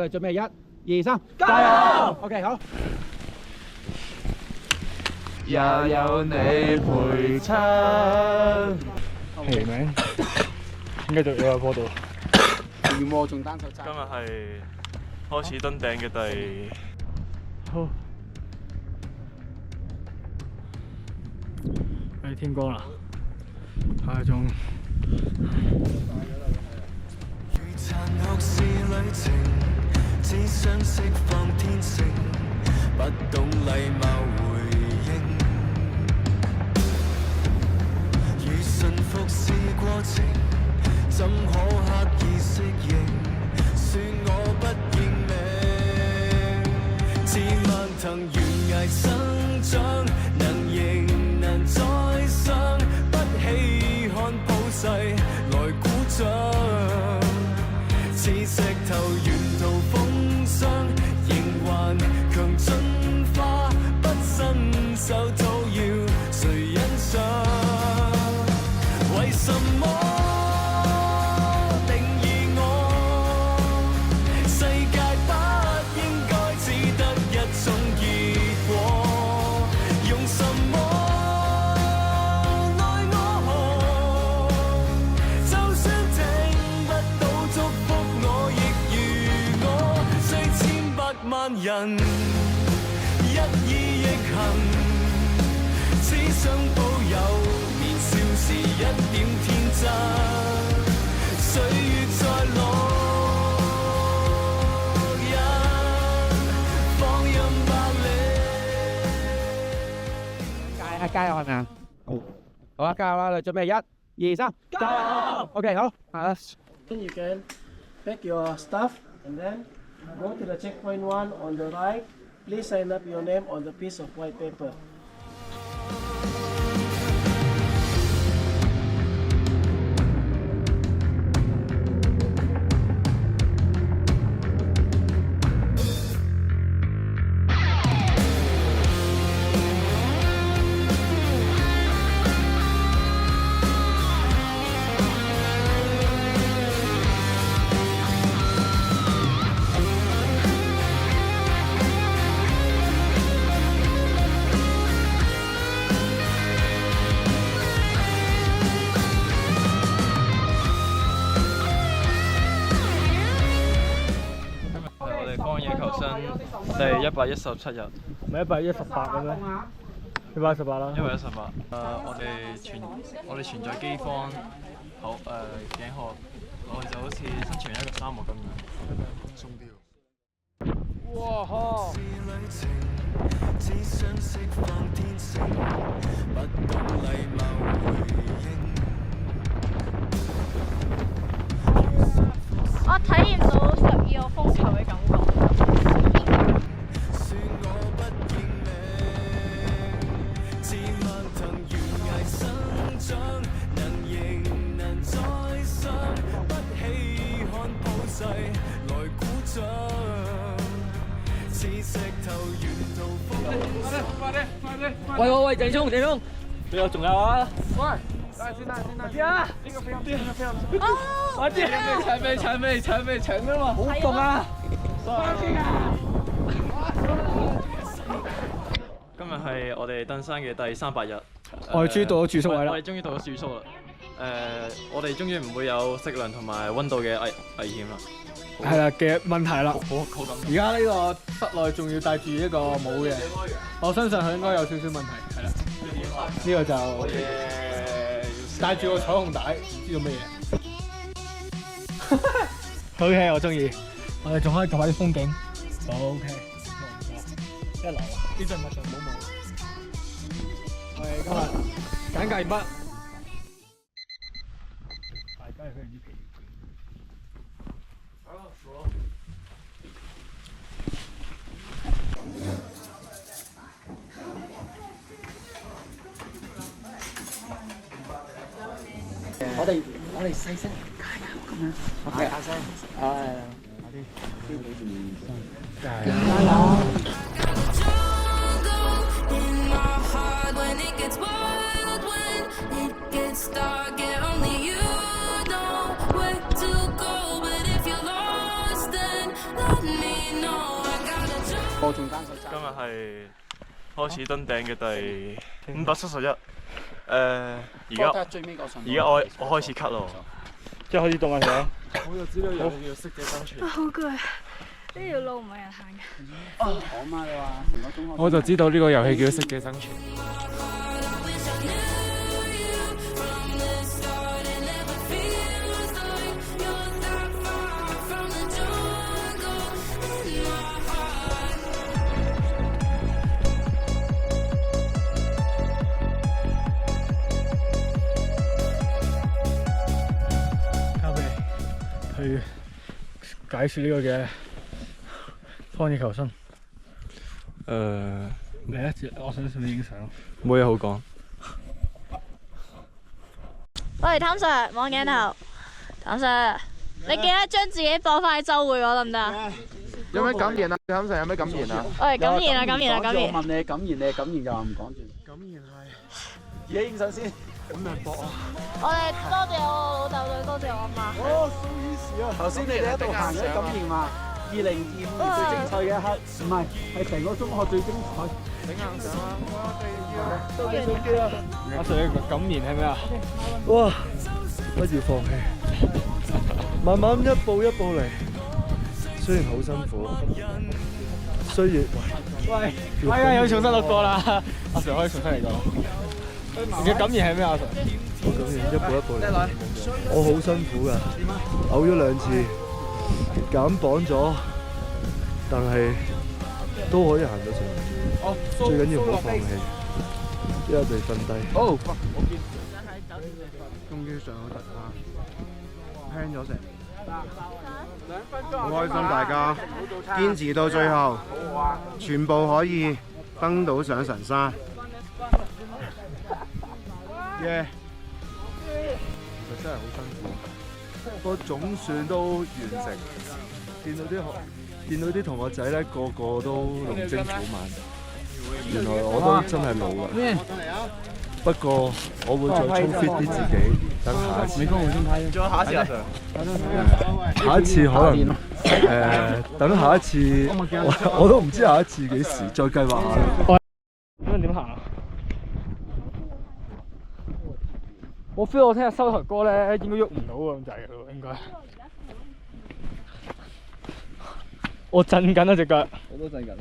哋準備1、2、3，加油 ！OK， 好。也有你陪襯。係咪？繼續有個波度。如我仲單手揸。今日係開始登頂嘅好。天光啦，下一鐘。殘酷是旅程，只想釋放天性，不懂禮貌回應。如馴服是過程，怎可刻意適應？說我不認命，自蔓藤懸崖生長，能迎難再生，不稀罕普世來鼓掌。似石頭沿途風霜，仍還強進化，不伸手討要誰欣賞？為什麼定義我？世界不應該只得一種結果，用什麼愛我？就算聽不到祝福，我亦如我，雖千百萬人一意逆行，只想保有年少時一點天真，歲月在路人放任百里。加油係咪啊？好啊，加油啦！你準備1、2、3，加油 ！OK， 好，Then you can pack your stuff and then go to the checkpoint 1 on the right. Please sign up your name on the piece of white paper. 荒野求生第117日，唔係118嘅咩？118啦。118。我哋存在饑荒，頸渴，我哋就好似生存喺一個沙漠咁樣。鬆啲喎。哇呵！只想釋放天性，不懂禮貌回應。我體驗到12號風球嘅感覺。說我不認命，自蔓藤懸崖生長，能迎難再生，不稀罕普世來鼓掌。似石頭沿途風。喂，鄭聰，仲有啊！喂，大先啊！呢個飛我知，搶啊嘛，好凍啊！今日係我哋登山嘅第300日。我哋終於到咗住宿位啦。我哋終於到咗住宿啦。我哋終於唔會有食糧同埋溫度嘅危險啦。係啦嘅問題啦。好感。而家呢個室內仲要戴住一個帽嘅，我相信佢應該有少少問題。係啦，呢個就戴住個彩虹帶，唔知做乜嘢。OK， 我中意。我哋仲可以及下啲風景。OK， 一流啊！呢陣物就冇冇。我哋今日簡介完畢。大家係非常之疲倦。我哋細聲加油咁樣，大聲，加油！Only you know where to go, but if you're lost, then 今日係開始登頂嘅第571。而家我開始咳咯，即係開始凍啦，我就知道有要適者生存。好攰，呢條路唔係人行嘅。我就知道呢個遊戲叫適者生存。去解説呢個嘅荒野求生。嚟一節，我想你影相。冇嘢好講。喂，譚 Sir，望鏡頭。譚 Sir，你記得將自己播翻去週會嗰得唔得？有咩感言啊？譚 Sir 有咩感言啊？喂，感言啊，感言啊，感言。我問你感言，你感言就話唔講住。感言係自己影相先。咁樣搏啊！我哋多謝我老豆，再多謝我阿媽。哦，so easy 啊！頭先你哋喺度行緊感言話，2025年最精彩嘅一刻，唔係，係成個中學最精彩。整硬相啊！多謝手機啊！阿 Sir 嘅感言係咩啊？哇！不要放棄，慢慢一步一步嚟。雖然好辛苦，雖然喂，係啊，有重新錄過啦。阿 Sir 可以重新嚟過。你嘅感言係咩啊？阿 Sir？我感言一步一步嚟。我好辛苦㗎，嘔咗2次，減磅咗，但係都可以行到上去。最緊要唔好放棄，一地瞓低。哦，我見終於上到特啦，輕咗成。好開心，大家堅持到最後，全部可以登到上神山。耶！其實真係好辛苦，不過總算都完成。見到啲同學仔咧，個個都龍精虎猛。原來我都真係老啦。不過我會再操 fit 啲自己，等下一次。仲有下一次啊 Sir？下一次可能等下一次，我都唔知下一次幾時，再計劃下。咁樣點行啊？我 feel 我聽日收台歌咧，應該喐唔到咁滯嘅咯，應該。我震緊啊隻腳。我都震緊啊！